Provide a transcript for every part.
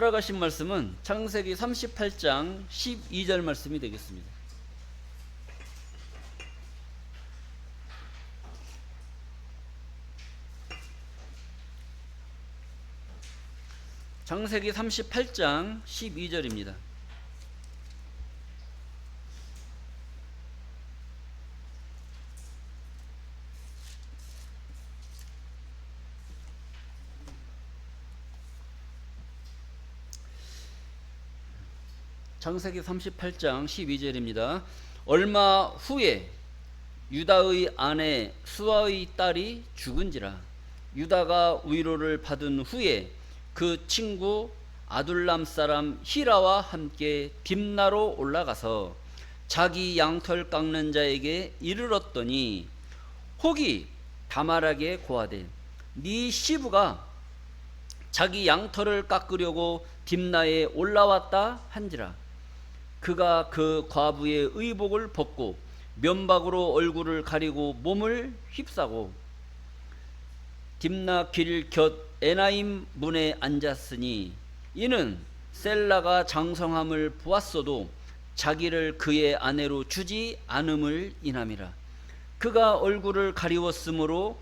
허락하신 말씀은 창세기 38장 12절 말씀이 되겠습니다. 창세기 38장 12절입니다. 창세기 38장 12절입니다. 얼마 후에 유다의 아내 수아의 딸이 죽은지라. 유다가 위로를 받은 후에 그 친구 아둘람 사람 히라와 함께 딥나로 올라가서 자기 양털 깎는 자에게 이르렀더니 혹이 다말에게 고하되 네 시부가 자기 양털을 깎으려고 딥나에 올라왔다 한지라. 그가 그 과부의 의복을 벗고 면박으로 얼굴을 가리고 몸을 휩싸고 딥나 길 곁 에나임 문에 앉았으니 이는 셀라가 장성함을 보았어도 자기를 그의 아내로 주지 않음을 인함이라. 그가 얼굴을 가리웠으므로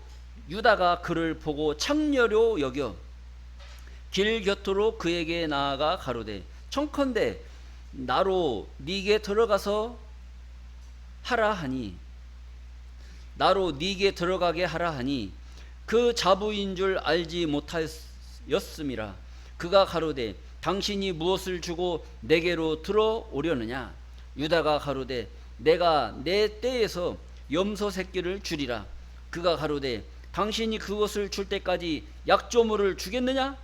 유다가 그를 보고 창녀로 여겨 길 곁으로 그에게 나아가 가로되 청컨대 나로 네게 들어가서 하라 하니 나로 네게 들어가게 하라 하니 그 자부인 줄 알지 못하였음이라. 그가 가로되 당신이 무엇을 주고 내게로 들어오려느냐. 유다가 가로되 내가 내 떼에서 염소 새끼를 주리라. 그가 가로되 당신이 그것을 줄 때까지 약조물을 주겠느냐.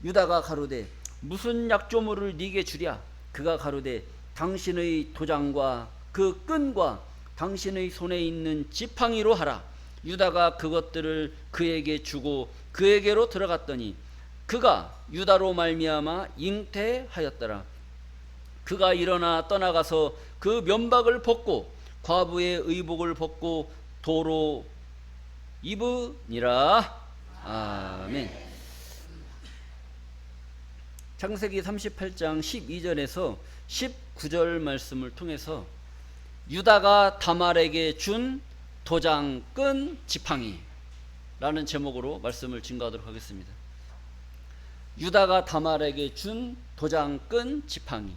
유다가 가로되 무슨 약조물을 네게 주랴. 그가 가로되 당신의 도장과 그 끈과 당신의 손에 있는 지팡이로 하라. 유다가 그것들을 그에게 주고 그에게로 들어갔더니 그가 유다로 말미암아 잉태하였더라. 그가 일어나 떠나가서 그 면박을 벗고 과부의 의복을 벗고 도로 입으니라. 아멘. 창세기 38장 12절에서 19절 말씀을 통해서 유다가 다말에게 준 도장 끈 지팡이 라는 제목으로 말씀을 증거하도록 하겠습니다. 유다가 다말에게 준 도장 끈 지팡이.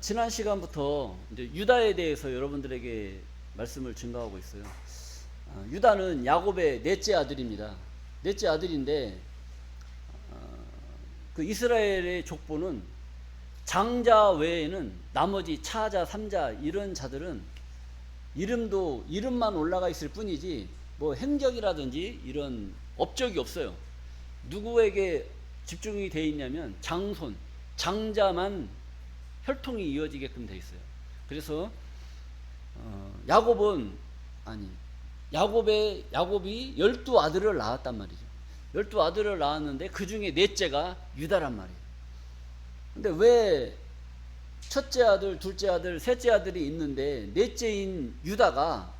지난 시간부터 이제 유다에 대해서 여러분들에게 말씀을 증거하고 있어요. 유다는 야곱의 넷째 아들입니다. 넷째 아들인데 그 이스라엘의 족보는 장자 외에는 나머지 차자, 삼자 이런 자들은 이름만 올라가 있을 뿐이지 뭐 행적이라든지 이런 업적이 없어요. 누구에게 집중이 되어 있냐면 장손, 장자만 혈통이 이어지게끔 되어 있어요. 그래서 야곱이 12아들을 낳았단 말이죠. 12아들을 낳았는데 그 중에 넷째가 유다란 말이에요. 근데 왜 첫째 아들, 둘째 아들, 셋째 아들이 있는데 넷째인 유다가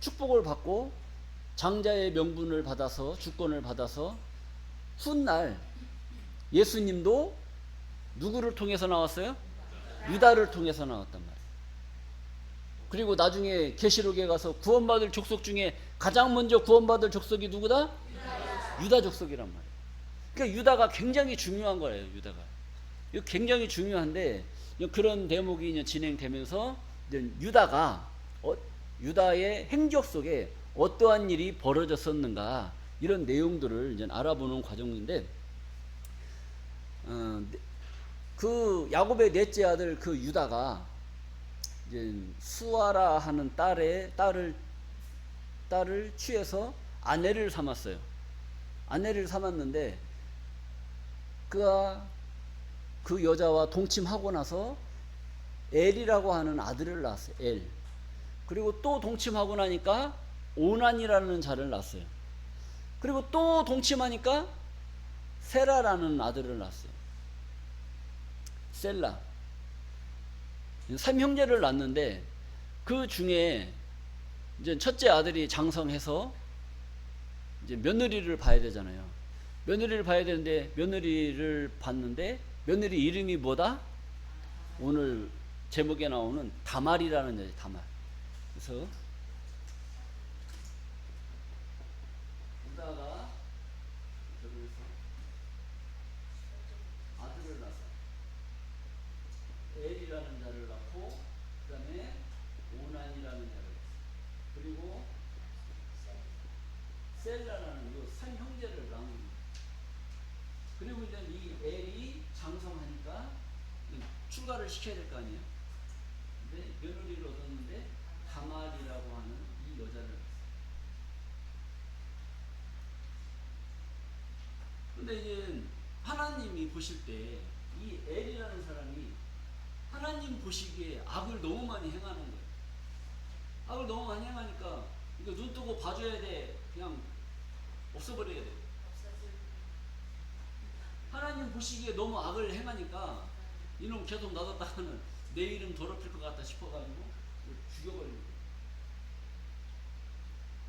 축복을 받고 장자의 명분을 받아서 주권을 받아서 훗날 예수님도 누구를 통해서 나왔어요? 유다를 통해서 나왔단 말이에요. 그리고 나중에 계시록에 가서 구원받을 족속 중에 가장 먼저 구원받을 족속이 누구다? 유다 족속이란 말이에요. 그러니까 유다가 굉장히 중요한 거예요. 유다가 이거 굉장히 중요한데 그런 대목이 이제 진행되면서 유다의 행적 속에 어떠한 일이 벌어졌었는가 이런 내용들을 이제 알아보는 과정인데 그 야곱의 넷째 아들 그 유다가 이제 수아라 하는 딸을 취해서 아내를 삼았어요. 아내를 삼았는데 그가 그 여자와 동침하고 나서 엘이라고 하는 아들을 낳았어요. 엘. 그리고 또 동침하고 나니까 오난이라는 자를 낳았어요. 그리고 또 동침하니까 세라라는 아들을 낳았어요. 셀라. 3형제를 낳았는데 그 중에 이제 첫째 아들이 장성해서 이제 며느리를 봐야 되잖아요. 며느리를 봐야 되는데 며느리를 봤는데 며느리 이름이 뭐다? 오늘 제목에 나오는 다말이라는 여자, 다말. 그래서 유다가 여기서 아들을 낳아서 엘이라는 자를 낳고 그 다음에 오난이라는 자를 낳았어. 그리고 셀라라는 이 산 형제를 낳은 거예요. 그리고 이제 이 엘이 장성하니까 출가를 시켜야 될 거 아니에요. 근데 며느리를 얻었는데 다말이라고 하는 이 여자를 낳았어요. 근데 이제 하나님이 보실 때 이 엘이라는 사람이 하나님 보시기에 악을 너무 많이 행하는 거예요. 악을 너무 많이 행하니까 이거 눈 뜨고 봐줘야 돼. 그냥 없어버려야 돼. 하나님 보시기에 너무 악을 행하니까 이놈 계속 놔뒀다가는 내 이름 더럽힐 것 같다 싶어가지고 죽여버리는 거예요.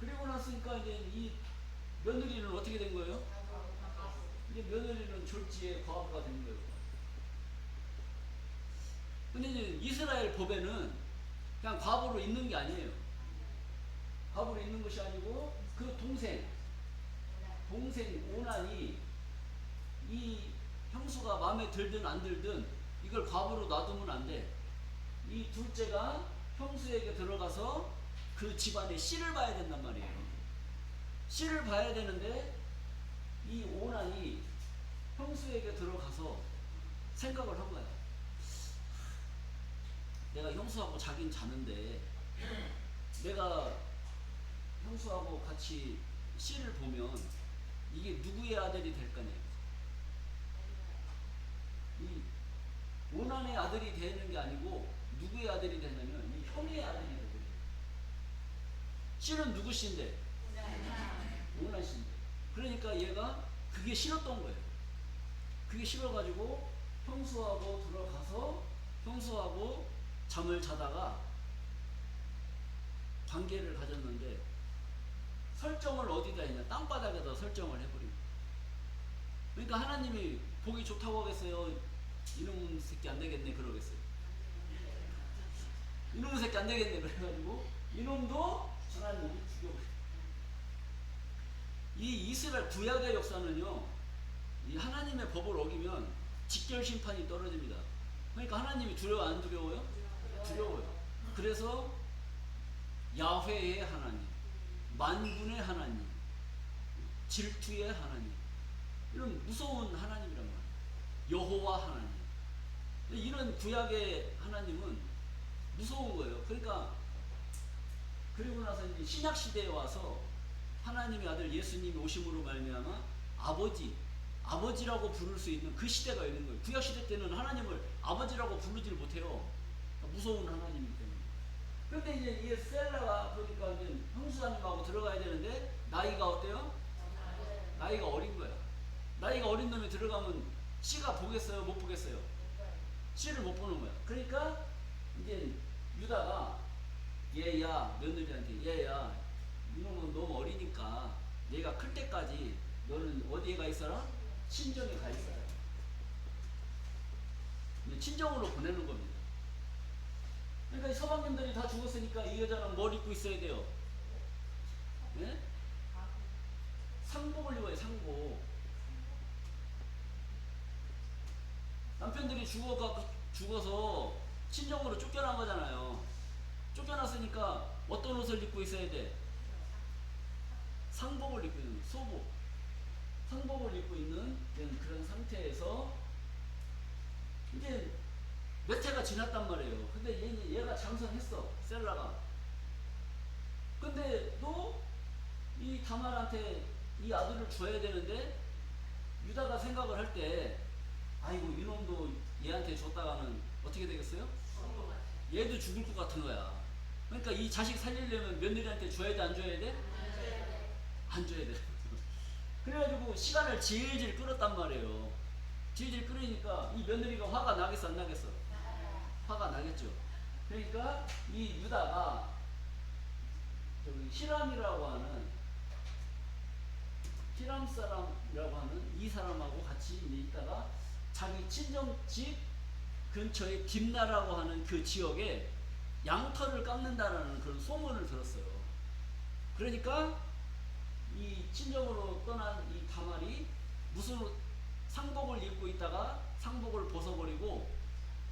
그리고 났으니까 이제 이 며느리는 어떻게 된 거예요? 이제 며느리는 졸지에 과부가 된 거예요. 근데 이제 이스라엘 법에는 그냥 과부로 있는 게 아니에요. 과부로 있는 것이 아니고 그 동생 오난이 이 형수가 마음에 들든 안 들든 이걸 과부로 놔두면 안 돼. 이 둘째가 형수에게 들어가서 그 집안의 씨를 봐야 된단 말이에요. 씨를 봐야 되는데 이 오난이 형수에게 들어가서 생각을 한 거야. 내가 형수하고 자긴 자는데 내가 형수하고 같이 씨를 보면 이게 누구의 아들이 될 거냐. 이 오난의 아들이 되는 게 아니고 누구의 아들이 되냐면 이 형의 아들이 되거든요. 씨는 누구 씨인데? 오난 씨인데. 그러니까 얘가 그게 싫었던 거예요. 그게 싫어가지고 형수하고 들어가서 형수하고 잠을 자다가 관계를 가졌는데 설정을 어디다 했냐? 땅바닥에다 설정을 해버리고. 그러니까 하나님이 보기 좋다고 하겠어요? 이놈 새끼 안 되겠네 그러겠어요. 이놈 새끼 안 되겠네 그래가지고 이놈도 하나님이 죽여버려요. 이 이스라엘 구약의 역사는요, 이 하나님의 법을 어기면 직결 심판이 떨어집니다. 그러니까 하나님이 두려워 안 두려워요? 두려워요. 그래서 야훼의 하나님, 만군의 하나님, 질투의 하나님, 이런 무서운 하나님이란 말이에요. 여호와 하나님. 이런 구약의 하나님은 무서운 거예요. 그러니까 그리고 나서 이제 신약 시대에 와서 하나님의 아들 예수님이 오심으로 말미암아 아버지라고 부를 수 있는 그 시대가 있는 거예요. 구약 시대 때는 하나님을 아버지라고 부르질 못해요. 무서운 하나님이기 때문에. 그런데 이제 이 셀라가 보니까 이제 형수사님하고 들어가야 되는데 나이가 어때요? 나이가 어린 거야. 나이가 어린 놈이 들어가면 씨가 보겠어요? 못 보겠어요? 씨를 못 보는 거야. 그러니까 이제 유다가 얘야 며느리한테 얘야 이놈은 너무 어리니까 얘가 클 때까지 너는 어디에 가 있어라? 친정에 가 있어라. 친정으로 보내는 겁니다. 그러니까 이 서방님들이 다 죽었으니까 이 여자는 뭘 입고 있어야 돼요? 네? 상복을 입어요. 상복. 남편들이 죽어서 친정으로 쫓겨난 거잖아요. 쫓겨났으니까 어떤 옷을 입고 있어야 돼? 상복을 입고 있는 소복. 상복을 입고 있는 그런 상태에서 이제 몇 해가 지났단 말이에요. 근데 얘가 장성했어. 셀라가. 근데 또 이 다말한테 이 아들을 줘야 되는데 유다가 생각을 할 때 아이고 이놈도 얘한테 줬다가는 어떻게 되겠어요? 얘도 죽을 것 같은 거야. 그러니까 이 자식 살리려면 며느리한테 줘야 돼? 안 줘야 돼? 안 줘야 돼. 그래가지고 시간을 질질 끌었단 말이에요. 질질 끌으니까 이 며느리가 화가 나겠어 안 나겠어? 화가 나겠죠. 그러니까 이 유다가 저기 히람이라고 하는 히람 사람이라고 하는 이 사람하고 같이 있다가 자기 친정집 근처에 딥나라고 하는 그 지역에 양털을 깎는다라는 그런 소문을 들었어요. 그러니까 이 친정으로 떠난 이 다말이 무슨 상복을 입고 있다가 상복을 벗어버리고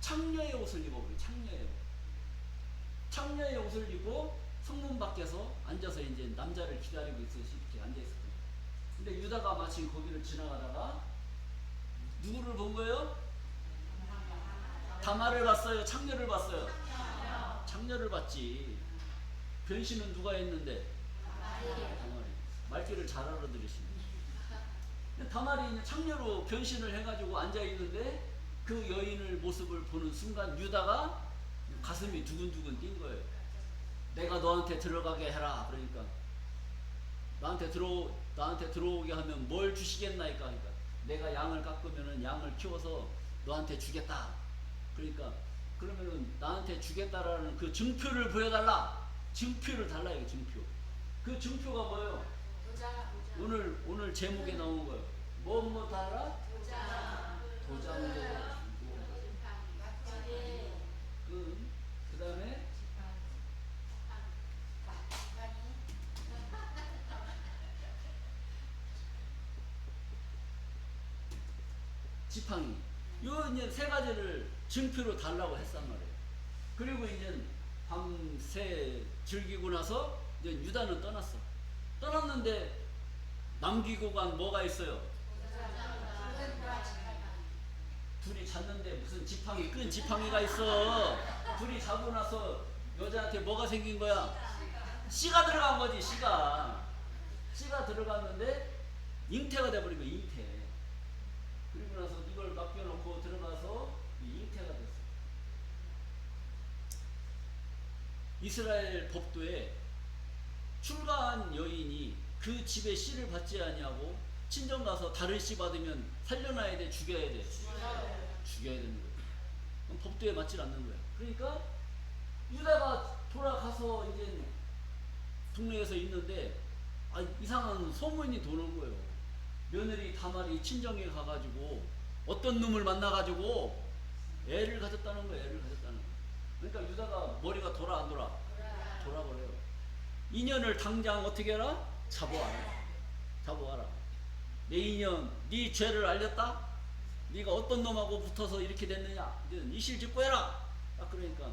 창녀의 옷을 입어버려요. 창녀의 옷을 입고 성문 밖에서 앉아서 이제 남자를 기다리고 있듯이 이렇게 앉아있었거든요. 근데 유다가 마침 거기를 지나가다가 누구를 본 거예요? 다말을 봤어요? 창녀를 봤어요? 창녀를 봤지. 변신은 누가 했는데? 다말이. 말귀를 잘 알아들으시네. 다말이 이제 창녀로 변신을 해가지고 앉아있는데 그 여인을 모습을 보는 순간 유다가 가슴이 두근두근 뛴 거예요. 내가 너한테 들어가게 해라. 그러니까 나한테 들어오게 하면 뭘 주시겠나이까? 그러니까 내가 양을 깎으면은 양을 키워서 너한테 주겠다. 그러니까 그러면은 나한테 주겠다라는 그 증표를 보여달라. 증표를 달라. 이게 증표. 그 증표가 뭐예요? 오늘 제목에 나온 거예요. 뭐 달라? 도장도 주고 그 다음에 지팡이. 요 이제 세 가지를 증표로 달라고 했단 말이에요. 그리고 이제 밤새 즐기고 나서 이제 유다는 떠났어. 떠났는데 남기고 간 뭐가 있어요? 둘이 잤는데 무슨 지팡이, 끈 지팡이가 있어. 둘이 자고 나서 여자한테 뭐가 생긴 거야? 씨가 들어간 거지. 씨가 들어갔는데 잉태가 돼버린 거야. 잉태. 그리고 나서 이걸 맡겨놓고 들어가서 잉태가 됐어. 이스라엘 법도에 출가한 여인이 그 집에 씨를 받지 아니하고 친정 가서 다른 씨 받으면 살려놔야 돼, 죽여야 돼? 죽여야 되는 거야. 그럼 법도에 맞질 않는 거야. 그러니까 유다가 돌아가서 이제 동네에서 있는데 이상한 소문이 도는 거예요. 며느리 다말이 친정에 가가지고 어떤 놈을 만나가지고 애를 가졌다는 거예요. 그러니까 유다가 머리가 돌아 안 돌아? 돌아버려요. 인연을 당장 어떻게 해라? 잡아와라. 내 인연, 네 죄를 알렸다? 네가 어떤 놈하고 붙어서 이렇게 됐느냐? 이실 짓고 해라. 그러니까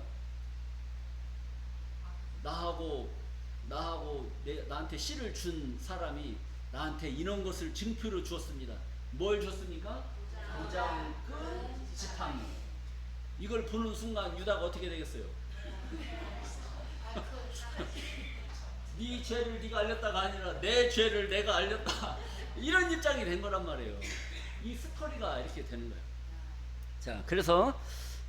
나한테 씨를 준 사람이 나한테 이런 것을 증표로 주었습니다. 뭘 줬습니까? 도장, 끈, 지팡이. 이걸 보는 순간 유다가 어떻게 되겠어요? 네 죄를 네가 알렸다가 아니라 내 죄를 내가 알렸다. 이런 입장이 된 거란 말이에요. 이 스토리가 이렇게 되는 거예요. 자, 그래서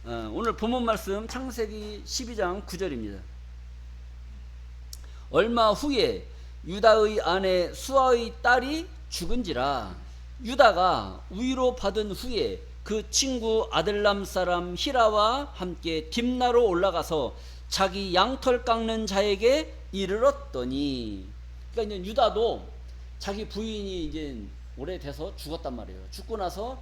오늘 본문 말씀 창세기 12장 9절입니다. 얼마 후에 유다의 아내 수아의 딸이 죽은지라. 유다가 위로 받은 후에 그 친구 아들람 사람 히라와 함께 딥나로 올라가서 자기 양털 깎는 자에게 이르렀더니. 그러니까 이제 유다도 자기 부인이 이제 오래돼서 죽었단 말이에요. 죽고 나서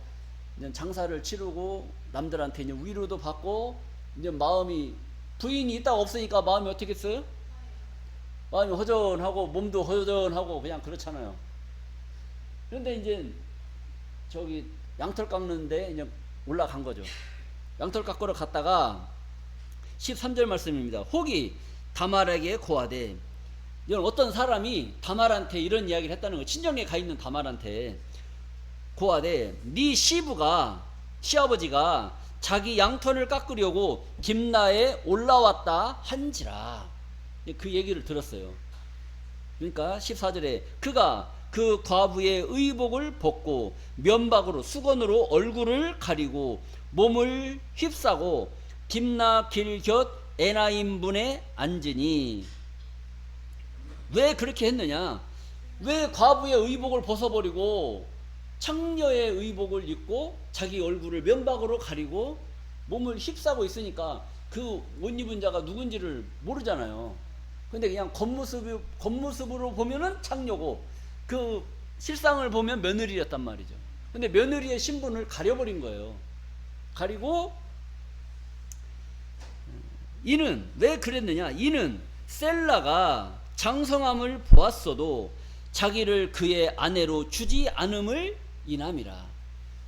이제 장사를 치르고 남들한테 이제 위로도 받고 이제 마음이, 부인이 있다가 없으니까 마음이 어떻게 했어요? 마음이 허전하고 몸도 허전하고 그냥 그렇잖아요. 그런데 이제 저기 양털 깎는데 이제 올라간 거죠. 양털 깎으러 갔다가 13절 말씀입니다. 혹이 다말에게 고하되. 이건 어떤 사람이 다말한테 이런 이야기를 했다는 거예요. 친정에 가 있는 다말한테 고하되 네 시아버지가 자기 양털을 깎으려고 딥나에 올라왔다 한지라. 그 얘기를 들었어요. 그러니까 14절에 그가 그 과부의 의복을 벗고 면박으로 수건으로 얼굴을 가리고 몸을 휩싸고 딥나 길 곁 에나임분에 앉으니. 왜 그렇게 했느냐? 왜 과부의 의복을 벗어버리고 창녀의 의복을 입고 자기 얼굴을 면박으로 가리고 몸을 휩싸고 있으니까 그 옷 입은 자가 누군지를 모르잖아요. 근데 그냥 겉모습으로 보면은 창녀고 그 실상을 보면 며느리였단 말이죠. 근데 며느리의 신분을 가려버린 거예요. 가리고 이는 왜 그랬느냐? 이는 셀라가 장성함을 보았어도 자기를 그의 아내로 주지 않음을 인함이라.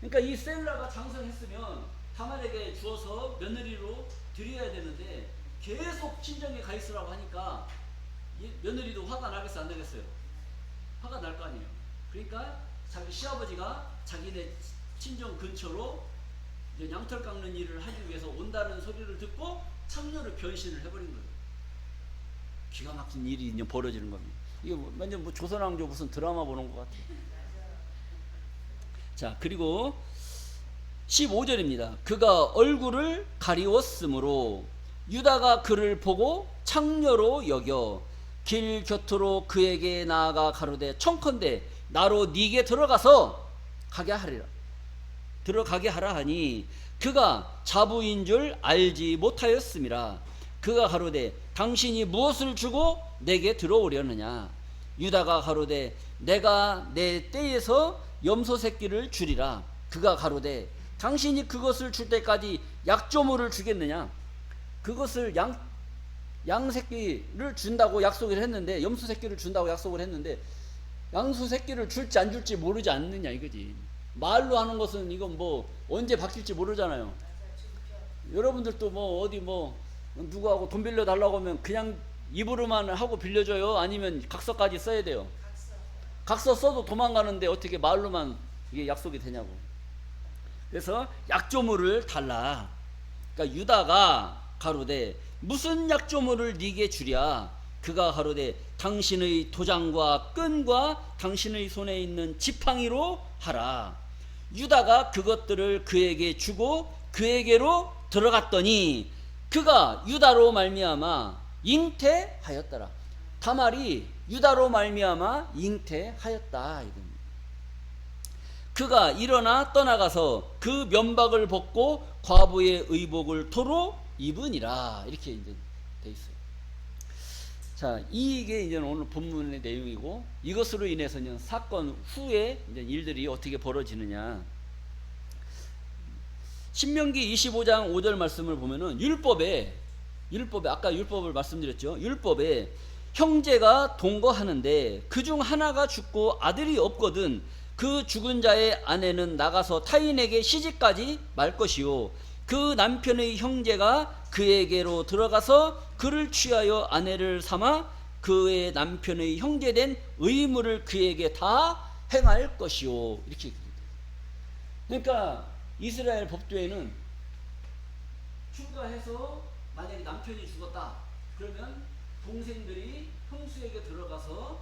그러니까 이 셀라가 장성했으면 다말에게 주어서 며느리로 드려야 되는데 계속 친정에 가 있으라고 하니까 이 며느리도 화가 나겠어요, 안 나겠어요? 화가 날 거 아니에요. 그러니까 자기 시아버지가 자기네 친정 근처로 이제 양털 깎는 일을 하기 위해서 온다는 소리를 듣고 창녀로 변신을 해버린 거예요. 기가 막힌 일이 이제 벌어지는 겁니다. 이게 완전 뭐 조선왕조 무슨 드라마 보는 것 같아요. 자, 그리고 15절입니다. 그가 얼굴을 가리웠으므로 유다가 그를 보고 창녀로 여겨 길 곁으로 그에게 나아가 가로되 청컨대 나로 네게 들어가서 가게 하리라. 들어가게 하라 하니 그가 자부인 줄 알지 못하였음이라. 그가 가로되 당신이 무엇을 주고 내게 들어오려느냐. 유다가 가로되 내가 내 떼에서 염소 새끼를 주리라. 그가 가로되 당신이 그것을 줄 때까지 약조물을 주겠느냐. 그것을 양 새끼를 준다고 약속을 했는데, 염소 새끼를 준다고 약속을 했는데 양소 새끼를 줄지 안 줄지 모르지 않느냐 이거지. 말로 하는 것은 이건 뭐 언제 바뀔지 모르잖아요. 여러분들도 뭐 어디 뭐 누구하고 돈 빌려 달라고 하면 그냥 입으로만 하고 빌려줘요? 아니면 각서까지 써야 돼요? 각서 써도 도망가는데 어떻게 말로만 이게 약속이 되냐고. 그래서 약조물을 달라. 그러니까 유다가 가로되 무슨 약조물을 네게 주랴. 그가 가로되 당신의 도장과 끈과 당신의 손에 있는 지팡이로 하라. 유다가 그것들을 그에게 주고 그에게로 들어갔더니 그가 유다로 말미암아 잉태하였더라. 다말이 유다로 말미암아 잉태하였다. 그가 일어나 떠나가서 그 면박을 벗고 과부의 의복을 도로 입으니라. 이렇게 이제 돼 있어요. 자, 이게 이제 오늘 본문의 내용이고, 이것으로 인해서 이제 사건 후에 이제 일들이 어떻게 벌어지느냐. 신명기 25장 5절 말씀을 보면은 율법에 아까 율법을 말씀드렸죠. 율법에 형제가 동거하는데 그중 하나가 죽고 아들이 없거든 그 죽은 자의 아내는 나가서 타인에게 시집가지 말 것이요 그 남편의 형제가 그에게로 들어가서 그를 취하여 아내를 삼아 그의 남편의 형제된 의무를 그에게 다 행할 것이요. 이렇게. 그러니까 이스라엘 법도에는 출가해서 만약에 남편이 죽었다 그러면 동생들이 형수에게 들어가서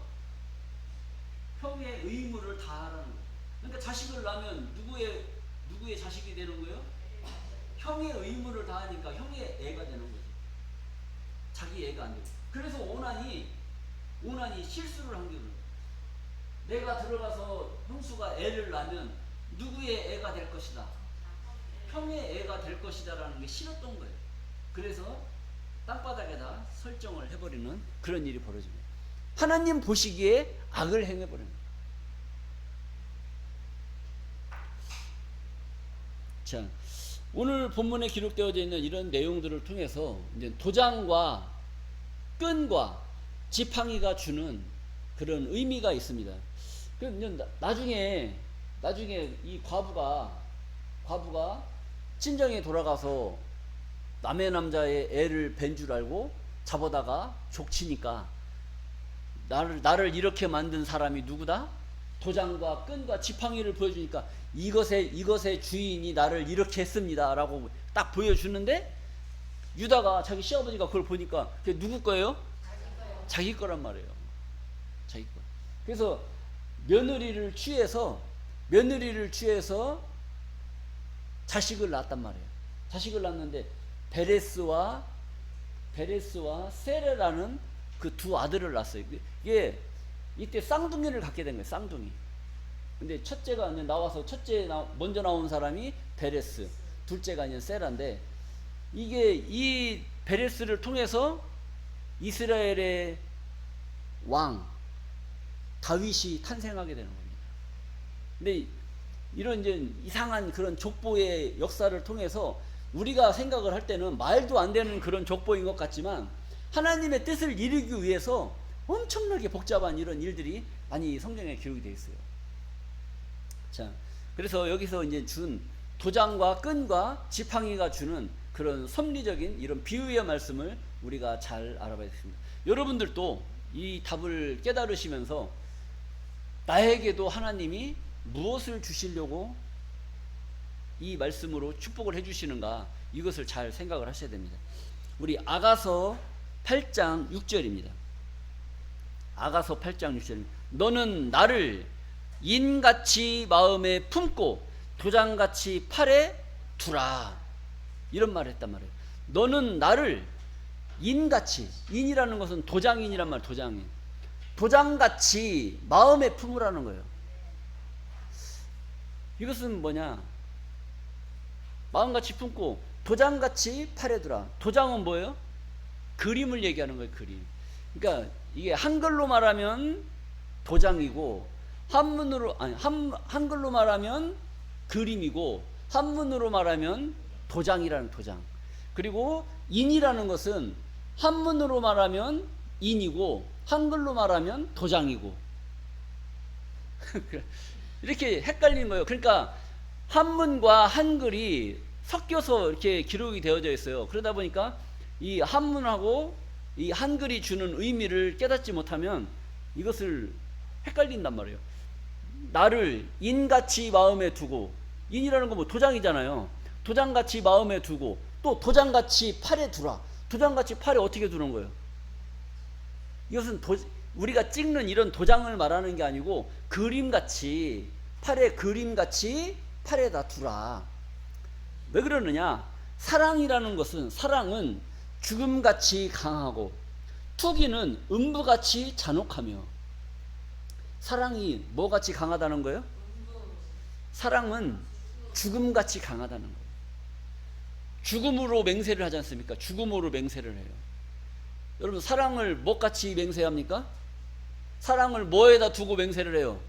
형의 의무를 다 하라는 거예요. 그러니까 자식을 낳으면 누구의 자식이 되는 거예요? 형의 의무를 다 하니까 형의 애가 되는 거죠. 자기 애가 안 되고. 그래서 오난이 실수를 한 거예요. 내가 들어가서 형수가 애를 낳으면 누구의 애가 될 것이다. 형의 애가 될 것이다 라는 게 싫었던 거예요. 그래서 땅바닥에다 설정을 해버리는 그런 일이 벌어집니다. 하나님 보시기에 악을 행해버리는 거예요. 자, 오늘 본문에 기록되어져 있는 이런 내용들을 통해서 이제 도장과 끈과 지팡이가 주는 그런 의미가 있습니다. 그럼 이제 나중에 이 과부가 친정에 돌아가서 남의 남자의 애를 뵌 줄 알고 잡아다가 족치니까 나를 이렇게 만든 사람이 누구다? 도장과 끈과 지팡이를 보여주니까 이것의 주인이 나를 이렇게 했습니다 라고 딱 보여주는데 유다가 자기 시아버지가 그걸 보니까 그게 누구 거예요? 자기 거란 말이에요. 자기 거. 그래서 며느리를 취해서 자식을 낳았단 말이에요. 자식을 낳았는데 베레스와 세레라는 그 두 아들을 낳았어요. 이게 이때 쌍둥이를 갖게 된 거예요. 쌍둥이. 근데 첫째가 이제 나와서 먼저 나온 사람이 베레스, 둘째가 이제 세라인데 이게 이 베레스를 통해서 이스라엘의 왕 다윗이 탄생하게 되는 겁니다. 근데 이런 이제 이상한 그런 족보의 역사를 통해서 우리가 생각을 할 때는 말도 안 되는 그런 족보인 것 같지만 하나님의 뜻을 이루기 위해서 엄청나게 복잡한 이런 일들이 많이 성경에 기록이 되어 있어요. 자, 그래서 여기서 이제 준 도장과 끈과 지팡이가 주는 그런 섭리적인 이런 비유의 말씀을 우리가 잘 알아봐야겠습니다. 여러분들도 이 답을 깨달으시면서 나에게도 하나님이 무엇을 주시려고 이 말씀으로 축복을 해주시는가, 이것을 잘 생각을 하셔야 됩니다. 우리 아가서 8장 6절입니다. 아가서 8장 6절. 너는 나를 인같이 마음에 품고 도장같이 팔에 두라. 이런 말을 했단 말이에요. 너는 나를 인같이, 인이라는 것은 도장인이란 말, 도장인. 도장같이 마음에 품으라는 거예요. 이것은 뭐냐? 마음같이 품고 도장같이 팔에 두라. 도장은 뭐예요? 그림을 얘기하는 거예요, 그림. 그러니까 이게 한글로 말하면 도장이고, 한글로 말하면 그림이고, 한문으로 말하면 도장이라는 도장. 그리고 인이라는 것은 한문으로 말하면 인이고, 한글로 말하면 도장이고. 이렇게 헷갈리는 거예요. 그러니까 한문과 한글이 섞여서 이렇게 기록이 되어져 있어요. 그러다 보니까 이 한문하고 이 한글이 주는 의미를 깨닫지 못하면 이것을 헷갈린단 말이에요. 나를 인같이 마음에 두고, 인이라는 건 뭐 도장이잖아요. 도장같이 마음에 두고, 또 도장같이 팔에 두라. 도장같이 팔에 어떻게 두는 거예요? 이것은 우리가 찍는 이런 도장을 말하는 게 아니고 그림같이, 팔에 그림같이 팔에다 두라. 왜 그러느냐? 사랑이라는 것은, 사랑은 죽음같이 강하고 투기는 음부같이 잔혹하며. 사랑이 뭐같이 강하다는 거예요? 사랑은 죽음같이 강하다는 거예요. 죽음으로 맹세를 하지 않습니까? 죽음으로 맹세를 해요. 여러분, 사랑을 뭐같이 맹세합니까? 사랑을 뭐에다 두고 맹세를 해요?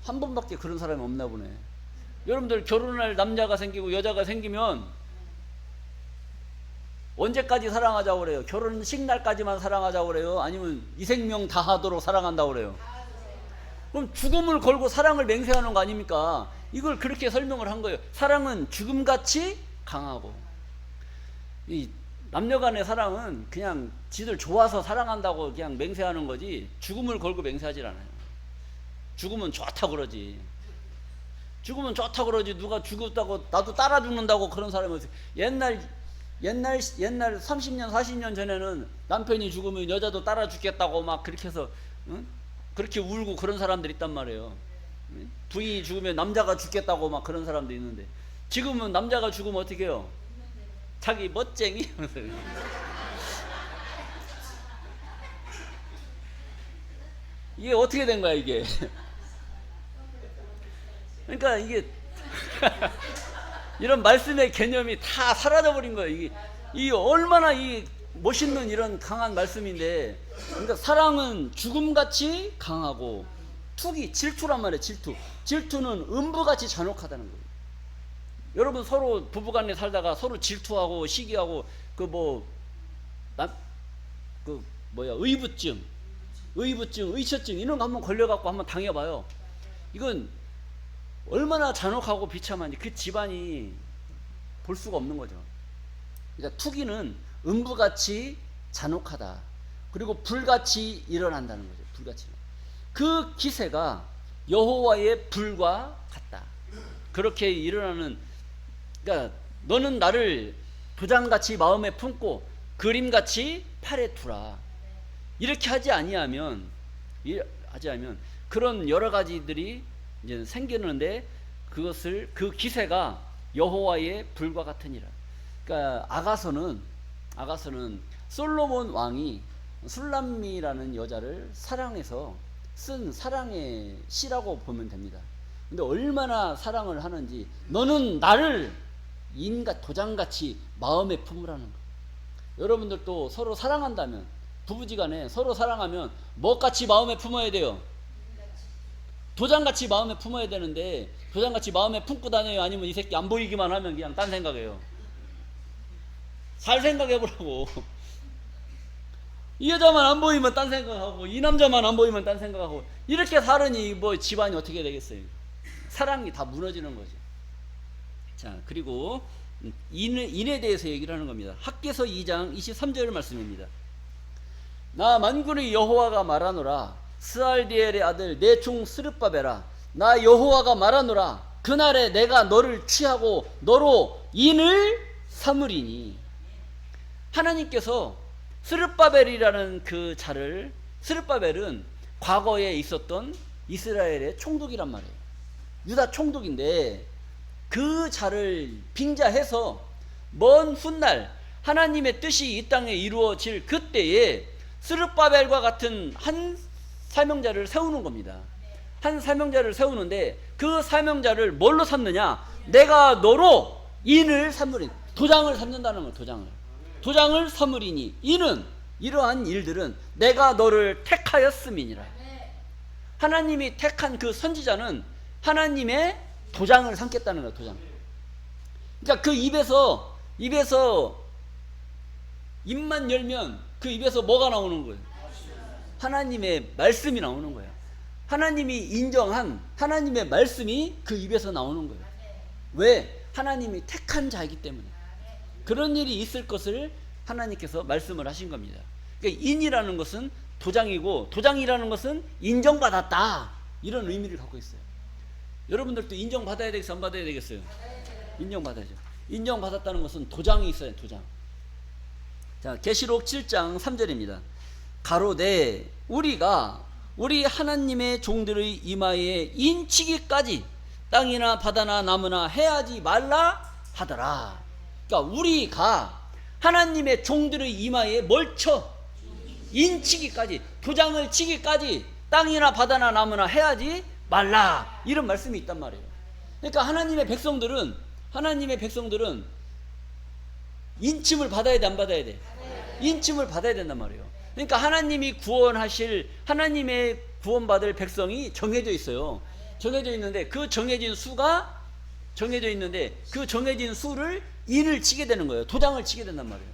한 번밖에 그런 사람이 없나 보네. 여러분들 결혼할 남자가 생기고 여자가 생기면 언제까지 사랑하자고 그래요? 결혼식 날까지만 사랑하자고 그래요? 아니면 이 생명 다하도록 사랑한다고 그래요? 그럼 죽음을 걸고 사랑을 맹세하는 거 아닙니까? 이걸 그렇게 설명을 한 거예요. 사랑은 죽음같이 강하고. 이 남녀 간의 사랑은 그냥 지들 좋아서 사랑한다고 그냥 맹세하는 거지, 죽음을 걸고 맹세하질 않아요. 죽으면 좋다고 그러지. 죽으면 좋다고 그러지. 누가 죽었다고 나도 따라 죽는다고 그런 사람이 없어요. 옛날 30년 40년 전에는 남편이 죽으면 여자도 따라 죽겠다고 막 그렇게 해서, 응? 그렇게 울고 그런 사람들이 있단 말이에요. 응? 부인이 죽으면 남자가 죽겠다고 막 그런 사람도 있는데, 지금은 남자가 죽으면 어떻게 해요? 자기 멋쟁이. 이게 어떻게 된 거야 이게? 그러니까 이게 이런 말씀의 개념이 다 사라져 버린 거예요. 이게 얼마나 이 멋있는 이런 강한 말씀인데, 그러니까 사랑은 죽음같이 강하고, 투기, 질투란 말이에요. 질투는 음부같이 잔혹하다는 거예요. 여러분, 서로 부부간에 살다가 서로 질투하고 시기하고 의부증, 의처증 이런 거 한번 걸려갖고 한번 당해봐요. 이건 얼마나 잔혹하고 비참한지 그 집안이 볼 수가 없는 거죠. 그러니까 투기는 음부같이 잔혹하다. 그리고 불같이 일어난다는 거죠. 불같이. 그 기세가 여호와의 불과 같다. 그렇게 일어나는, 그러니까 너는 나를 도장같이 마음에 품고 그림같이 팔에 두라. 이렇게 하지 아니하면 그런 여러 가지들이 이제 생기는데, 그 기세가 여호와의 불과 같으니라. 그러니까 아가서는 솔로몬 왕이 술람미라는 여자를 사랑해서 쓴 사랑의 시라고 보면 됩니다. 근데 얼마나 사랑을 하는지, 너는 나를 도장같이 마음에 품으라는 거. 여러분들도 서로 사랑한다면, 부부지간에 서로 사랑하면 뭐같이 마음에 품어야 돼요? 도장같이 마음에 품어야 되는데 도장같이 마음에 품고 다녀요? 아니면 이 새끼 안 보이기만 하면 그냥 딴 생각해요? 잘 생각해보라고. 이 여자만 안 보이면 딴 생각하고 이 남자만 안 보이면 딴 생각하고 이렇게 살으니 뭐 집안이 어떻게 되겠어요? 사랑이 다 무너지는 거죠. 자, 그리고 인에 대해서 얘기를 하는 겁니다. 학개서 2장 23절 말씀입니다. 나 만군의 여호와가 말하노라. 스알디엘의 아들 내 종 스룹바벨아, 나 여호와가 말하노라. 그날에 내가 너를 취하고 너로 인을 삼으리니. 하나님께서 스룹바벨이라는 그 자를, 스룹바벨은 과거에 있었던 이스라엘의 총독이란 말이에요. 유다 총독인데 그 자를 빙자해서 먼 훗날 하나님의 뜻이 이 땅에 이루어질 그때에 스룹바벨과 같은 한 사명자를 세우는 겁니다. 한 사명자를 세우는데 그 사명자를 뭘로 삼느냐? 내가 너로 인을 삼으리니. 도장을 삼는다는 거예요. 도장을 삼으리니. 이는 이러한 일들은 내가 너를 택하였음이니라. 하나님이 택한 그 선지자는 하나님의 도장을 삼겠다는 거예요. 도장. 그러니까 그 입에서 입만 열면 그 입에서 뭐가 나오는 거예요? 하나님의 말씀이 나오는 거예요. 하나님이 인정한 하나님의 말씀이 그 입에서 나오는 거예요. 왜? 하나님이 택한 자이기 때문에. 그런 일이 있을 것을 하나님께서 말씀을 하신 겁니다. 그러니까 인이라는 것은 도장이고 도장이라는 것은 인정받았다, 이런 의미를 갖고 있어요. 여러분들도 인정받아야 되겠어요? 안 받아야 되겠어요? 인정받아야죠. 인정받았다는 것은 도장이 있어요. 도장. 자, 계시록 7장 3절입니다. 가로되 우리가 우리 하나님의 종들의 이마에 인치기까지 땅이나 바다나 나무나 해하지 말라 하더라. 그러니까 우리가 하나님의 종들의 이마에 뭘 쳐? 인치기까지, 도장을 치기까지 땅이나 바다나 나무나 해하지 말라, 이런 말씀이 있단 말이에요. 그러니까 하나님의 백성들은 인침을 받아야 돼, 안 받아야 돼? 인침을 받아야 된단 말이에요. 그러니까 하나님이 구원하실, 하나님의 구원받을 백성이 정해져 있어요. 정해져 있는데 그 정해진 수가 정해져 있는데 그 정해진 수를 인을 치게 되는 거예요. 도장을 치게 된단 말이에요.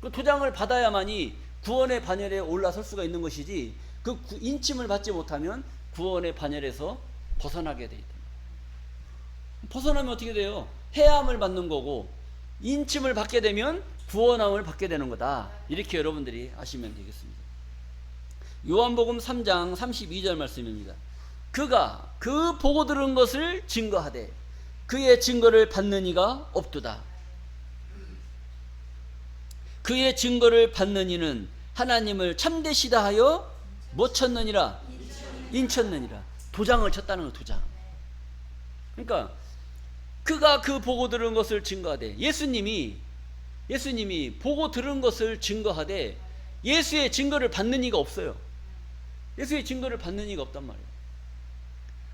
그 도장을 받아야만이 구원의 반열에 올라설 수가 있는 것이지, 그 인침을 받지 못하면 구원의 반열에서 벗어나게 돼 있다. 벗어나면 어떻게 돼요? 해함을 받는 거고, 인침을 받게 되면 구원함을 받게 되는 거다. 이렇게 여러분들이 아시면 되겠습니다. 요한복음 3장 32절 말씀입니다. 그가 그 보고 들은 것을 증거하되 그의 증거를 받는 이가 없도다. 그의 증거를 받는 이는 하나님을 참되시다 하여 못 쳤느니라, 인쳤느니라. 도장을 쳤다는 거, 도장. 그러니까 그가 그 보고 들은 것을 증거하되, 예수님이 보고 들은 것을 증거하되 예수의 증거를 받는 이가 없어요. 예수의 증거를 받는 이가 없단 말이에요.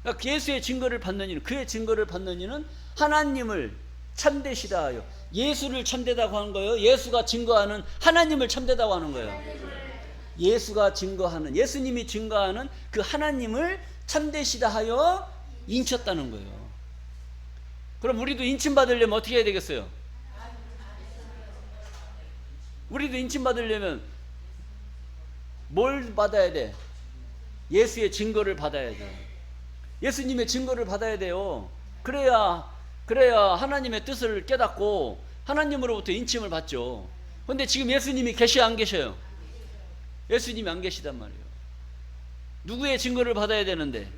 그러니까 예수의 증거를 받는 이는, 그의 증거를 받는 이는 하나님을 참되시다 하여, 예수를 참되다고 하는 거예요? 예수가 증거하는 하나님을 참되다고 하는 거예요? 예수가 증거하는, 예수님이 증거하는 그 하나님을 참되시다 하여 인쳤다는 거예요. 그럼 우리도 인침 받으려면 어떻게 해야 되겠어요? 우리도 인침 받으려면 뭘 받아야 돼? 예수의 증거를 받아야 돼. 예수님의 증거를 받아야 돼요. 그래야 하나님의 뜻을 깨닫고 하나님으로부터 인침을 받죠. 그런데 지금 예수님이 계셔, 안 계셔요? 예수님이 안 계시단 말이에요. 누구의 증거를 받아야 되는데?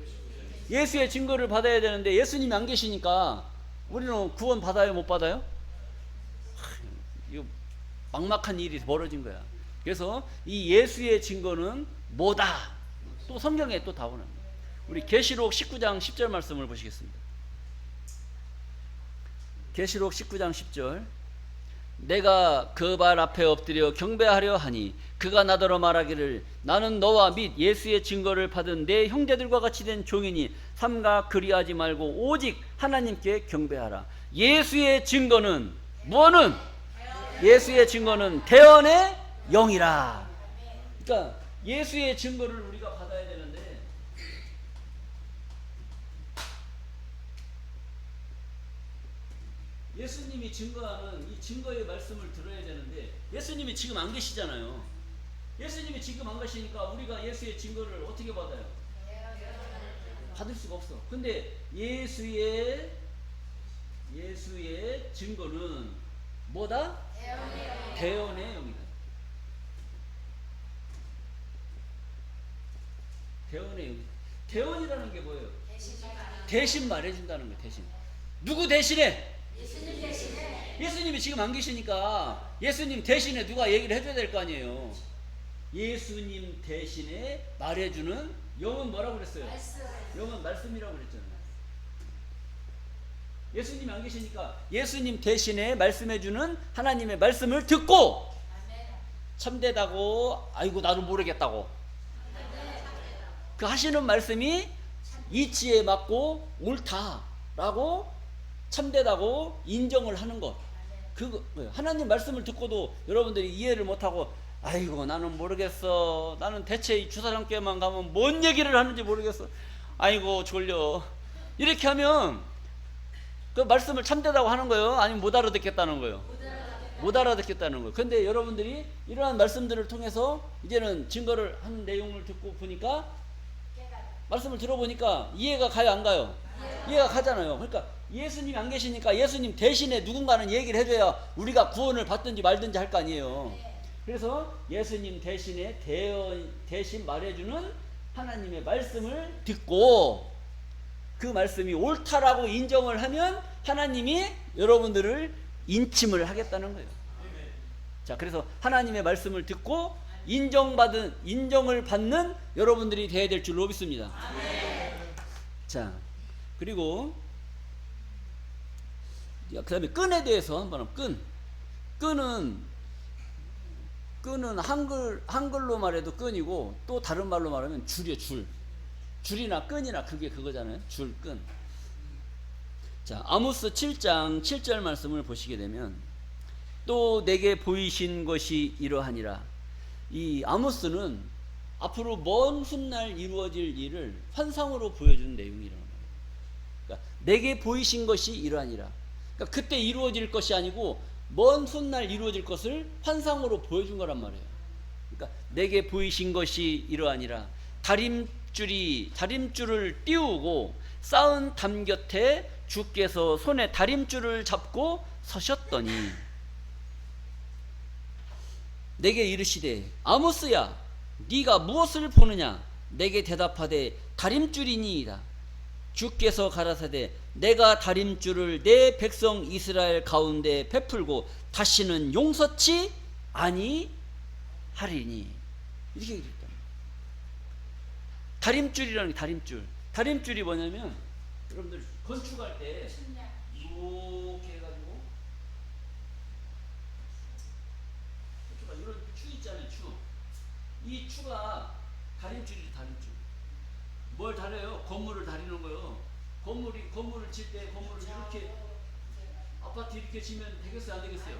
예수의 증거를 받아야 되는데 예수님이 안 계시니까 우리는 구원 받아요, 못 받아요? 이거 막막한 일이 벌어진 거야. 그래서 이 예수의 증거는 뭐다? 또 성경에 또 나오는 거예요. 우리 계시록 19장 10절 말씀을 보시겠습니다. 계시록 19장 10절. 내가 그 발 앞에 엎드려 경배하려 하니 그가 나더러 말하기를, 나는 너와 및 예수의 증거를 받은 내 형제들과 같이 된 종이니 삼가 그리하지 말고 오직 하나님께 경배하라. 예수의 증거는 뭐는? 예수의 증거는 대언의 영이라. 그러니까 예수의 증거를 우리가 받아야 되는데, 예수님이 증거하는 이 증거의 말씀을 들어야 되는데 예수님이 지금 안 계시잖아요. 예수님이 지금 안 계시니까 우리가 예수의 증거를 어떻게 받아요? 받을 수가 없어. 근데 예수의 증거는 뭐다? 대언의 영이다. 대언의 영. 대언이라는 게 뭐예요? 대신 말해준다는 거예요. 대신. 누구 대신에? 예수님 대신에. 예수님이 지금 안 계시니까 예수님 대신에 누가 얘기를 해줘야 될 거 아니에요. 예수님 대신에 말해주는 영은 뭐라고 그랬어요? 영은 말씀이라고 그랬잖아요. 예수님이 안 계시니까 예수님 대신에 말씀해주는 하나님의 말씀을 듣고 참되다고 아이고 나도 모르겠다고 그 하시는 말씀이 이치에 맞고 옳다라고 참되다고 인정을 하는 것. 그 하나님 말씀을 듣고도 여러분들이 이해를 못하고 아이고 나는 모르겠어. 나는 대체 이 주사장교회만 가면 뭔 얘기를 하는지 모르겠어. 아이고 졸려. 이렇게 하면 그 말씀을 참되다고 하는 거예요? 아니면 못 알아듣겠다는 거예요? 못 알아듣겠다는 거예요. 근데 여러분들이 이러한 말씀들을 통해서 이제는 증거를 하는 내용을 듣고 보니까 말씀을 들어보니까 이해가 가요 안 가요? 이해가 가잖아요. 그러니까 예수님이 안 계시니까 예수님 대신에 누군가는 얘기를 해줘야 우리가 구원을 받든지 말든지 할 거 아니에요. 그래서 예수님 대신에 대신 말해주는 하나님의 말씀을 듣고 그 말씀이 옳다라고 인정을 하면 하나님이 여러분들을 인침을 하겠다는 거예요. 자, 그래서 하나님의 말씀을 듣고 인정을 받는 여러분들이 되어야 될 줄로 믿습니다. 자, 그리고 그 다음에 끈에 대해서 한번 끈은 한글로 말해도 끈이고 또 다른 말로 말하면 줄이에요. 줄이나 끈이나 그게 그거잖아요. 줄, 끈. 자, 아모스 7장 7절 말씀을 보시게 되면 또 내게 보이신 것이 이러하니라. 이 아모스는 앞으로 먼 훗날 이루어질 일을 환상으로 보여주는 내용이라는 거예요. 그러니까 내게 보이신 것이 이러하니라. 그러니까 그때 이루어질 것이 아니고 먼 훗날 이루어질 것을 환상으로 보여준 거란 말이에요. 그러니까 내게 보이신 것이 이러하니라. 다림줄을 띄우고 쌓은 담 곁에 주께서 손에 다림줄을 잡고 서셨더니 내게 이르시되 아모스야 네가 무엇을 보느냐. 내게 대답하되 다림줄이니이다. 주께서 가라사대 내가 다림줄을 내 백성 이스라엘 가운데 베풀고 다시는 용서치 아니하리니. 이렇게 얘기했다. 다림줄이라는 게 다림줄이 뭐냐면 여러분들 건축할 때 이렇게 해가지고 이런 추 있잖아요. 이 추가 다림줄이죠. 다림줄. 뭘 다려요? 건물을 다리는 거예요. 건물을 칠 때 건물을 이렇게 아파트 이렇게 치면 되겠어요? 안 되겠어요?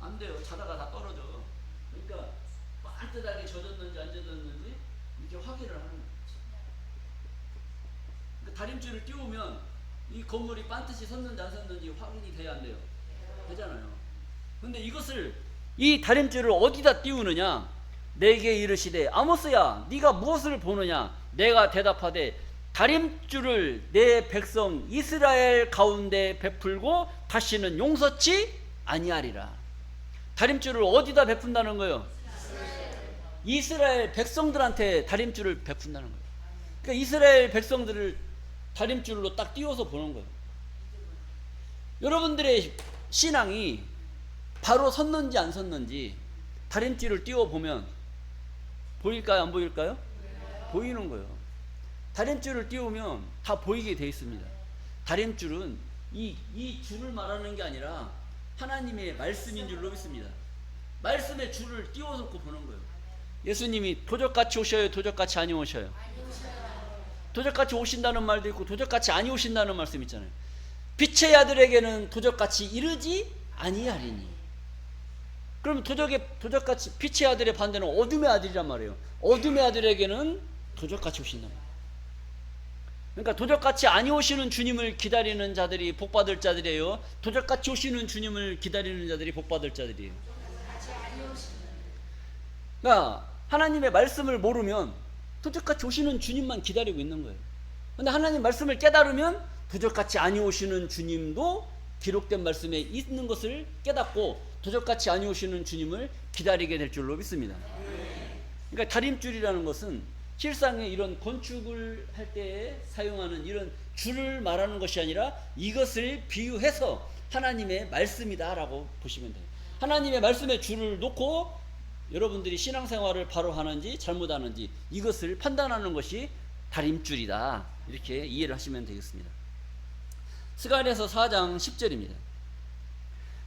안 돼요. 자다가 다 떨어져. 그러니까 반듯하게 젖었는지 안 젖었는지 이렇게 확인을 하는 거예요. 그러니까 다림줄을 띄우면 이 건물이 반듯이 섰는지 안 섰는지 확인이 돼야 안 돼요? 되잖아요. 근데 이것을 이 다림줄을 어디다 띄우느냐? 내게 이르시되 아모스야 네가 무엇을 보느냐. 내가 대답하되 다림줄을 내 백성 이스라엘 가운데 베풀고 다시는 용서치 아니하리라. 다림줄을 어디다 베푼다는 거예요? 이스라엘 백성들한테 다림줄을 베푼다는 거예요. 그러니까 이스라엘 백성들을 다림줄로 딱 띄워서 보는 거예요. 여러분들의 신앙이 바로 섰는지 안 섰는지 다림줄을 띄워 보면 보일까요? 안 보일까요? 보이는 거예요. 다림줄을 띄우면 다 보이게 돼 있습니다. 다림줄은 이 줄을 말하는 게 아니라 하나님의 말씀인 줄로 믿습니다. 말씀의 줄을 띄워서 보는 거예요. 예수님이 도적같이 오셔요? 도적같이 아니 오셔요? 도적같이 오신다는 말도 있고 도적같이 아니 오신다는 말씀 있잖아요. 빛의 아들에게는 도적같이 이르지 아니하리니. 그럼 도적같이 빛의 아들의 반대는 어둠의 아들이란 말이에요. 어둠의 아들에게는 도적같이 오신다. 그러니까 도적같이 아니 오시는 주님을 기다리는 자들이 복받을 자들이에요. 도적같이 오시는 주님을 기다리는 자들이 복받을 자들이에요. 그러니까 하나님의 말씀을 모르면 도적같이 오시는 주님만 기다리고 있는 거예요. 근데 하나님 말씀을 깨달으면 도적같이 아니 오시는 주님도 기록된 말씀에 있는 것을 깨닫고 도적같이 아니 오시는 주님을 기다리게 될 줄로 믿습니다. 그러니까 다림줄이라는 것은 실상에 이런 건축을 할 때 사용하는 이런 줄을 말하는 것이 아니라 이것을 비유해서 하나님의 말씀이다라고 보시면 돼요. 하나님의 말씀에 줄을 놓고 여러분들이 신앙생활을 바로 하는지 잘못하는지 이것을 판단하는 것이 다림줄이다, 이렇게 이해를 하시면 되겠습니다. 스가랴서 4장 10절입니다.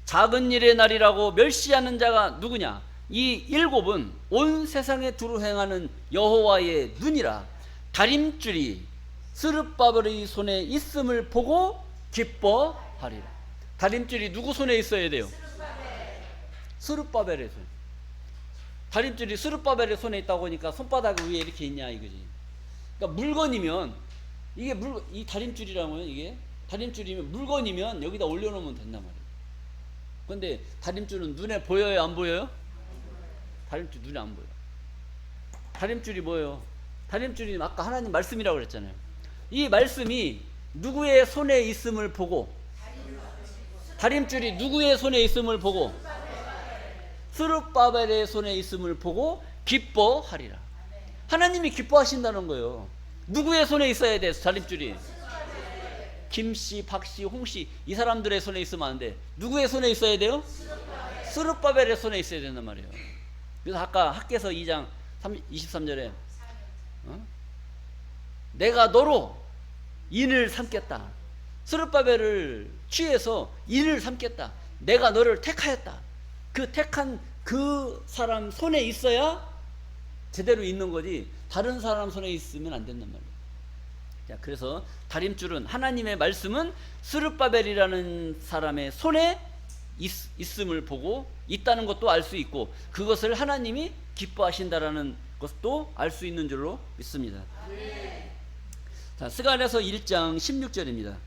작은 일의 날이라고 멸시하는 자가 누구냐? 이 일곱은 온 세상에 두루 행하는 여호와의 눈이라. 다림줄이 스룹바벨의 손에 있음을 보고 기뻐하리라. 다림줄이 누구 손에 있어야 돼요? 스룹바벨의 손. 다림줄이 스룹바벨의 손에 있다고 하니까 손바닥 위에 이렇게 있냐 이거지. 그러니까 물건이면 이게 이 다림줄이라면 이게 다림줄이면 물건이면 여기다 올려놓으면 된단 말이에요. 그런데 다림줄은 눈에 보여요, 안 보여요? 다림줄 눈에 안 보여. 다림줄이 뭐예요? 다림줄이 아까 하나님 말씀이라고 그랬잖아요. 이 말씀이 누구의 손에 있음을 보고, 다림줄이 누구의 손에 있음을 보고, 스룹바벨의 손에 있음을 보고 기뻐하리라. 하나님이 기뻐하신다는 거예요. 누구의 손에 있어야 돼? 다림줄이 김씨, 박씨, 홍씨 이 사람들의 손에 있으면 안 돼. 누구의 손에 있어야 돼요? 스룹바벨의 손에 있어야 된단 말이에요. 그래서 아까 학개서 2장 23절에 내가 너로 인을 삼겠다. 스룹바벨을 취해서 인을 삼겠다. 내가 너를 택하였다. 그 택한 그 사람 손에 있어야 제대로 있는 거지 다른 사람 손에 있으면 안 된단 말이에요. 자, 그래서 다림줄은 하나님의 말씀은 스룹바벨이라는 사람의 손에 있음을 보고 있다는 것도 알 수 있고 그것을 하나님이 기뻐하신다라는 것도 알 수 있는 줄로 믿습니다. 자, 스가랴서 1장 16절입니다.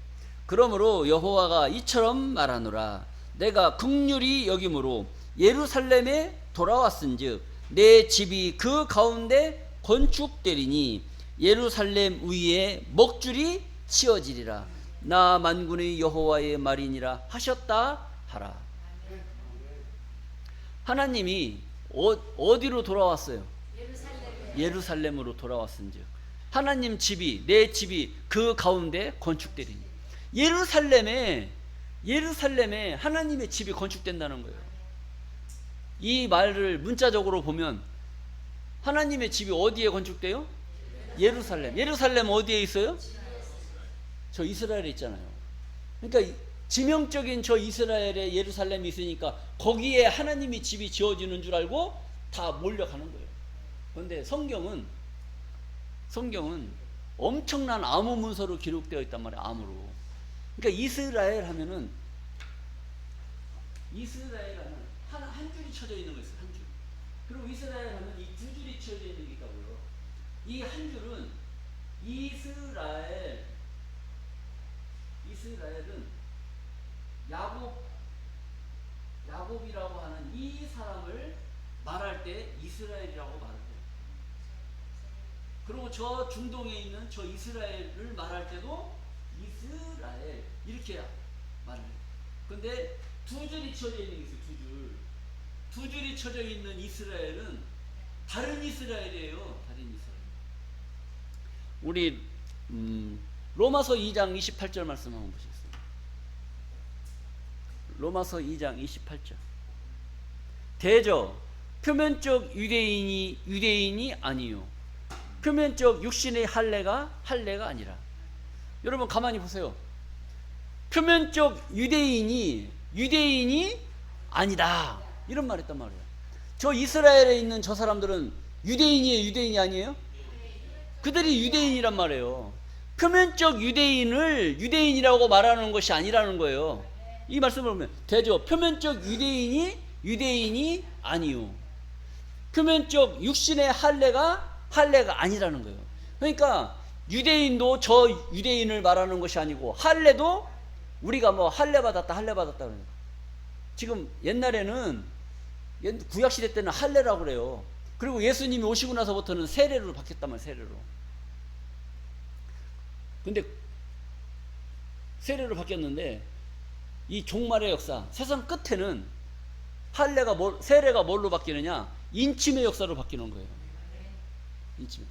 그러므로 여호와가 이처럼 말하노라. 내가 긍휼히 여김으로 예루살렘에 돌아왔은즉 내 집이 그 가운데 건축되리니 예루살렘 위에 먹줄이 치어지리라. 나 만군의 여호와의 말이니라 하셨다 하라. 하나님이 어디로 돌아왔어요? 예루살렘으로 돌아왔은즉 하나님 집이, 내 집이 그 가운데 건축되리니. 예루살렘에 하나님의 집이 건축된다는 거예요. 이 말을 문자적으로 보면 하나님의 집이 어디에 건축돼요? 예루살렘. 예루살렘 어디에 있어요? 저 이스라엘에 있잖아요. 그러니까 지명적인 저 이스라엘에 예루살렘이 있으니까 거기에 하나님이 집이 지어지는 줄 알고 다 몰려가는 거예요. 그런데 성경은 엄청난 암호 문서로 기록되어 있단 말이에요. 암으로. 그러니까 이스라엘 하면 한 줄이 쳐져 있는 거 있어요. 한 줄. 그리고 이스라엘 하면 이 두 줄이 쳐져 있는 게 있다고요. 이 한 줄은 이스라엘은 야곱이라고 하는 이 사람을 말할 때 이스라엘이라고 말을 해요. 그리고 저 중동에 있는 저 이스라엘을 말할 때도 이스라엘 이렇게 말을 해요. 근데 두 줄이 쳐져 있는 게 있어요. 두 줄이 쳐져 있는 이스라엘은 다른 이스라엘이에요. 다른 이스라엘. 우리 로마서 2장 28절 말씀 한번 보시겠습니다. 로마서 2장 28절. 대저 표면적 유대인이 아니요 표면적 육신의 할례가 아니라. 여러분 가만히 보세요. 표면적 유대인이 아니다 이런 말 했단 말이에요. 저 이스라엘에 있는 저 사람들은 유대인이 아니에요? 그들이 유대인이란 말이에요. 표면적 유대인을 유대인이라고 말하는 것이 아니라는 거예요. 이 말씀을 보면 대저 표면적 유대인이 아니요 표면적 육신의 할례가 아니라는 거예요. 그러니까 유대인도 저 유대인을 말하는 것이 아니고, 할례도 우리가 뭐 할례 받았다 그러는. 지금 옛날에는 구약 시대 때는 할례라고 그래요. 그리고 예수님이 오시고 나서부터는 세례로 바뀌었단 말이에요. 세례로. 근데 세례로 바뀌었는데 이 종말의 역사, 세상 끝에는 세례가 뭘로 바뀌느냐? 인침의 역사로 바뀌는 거예요. 인침.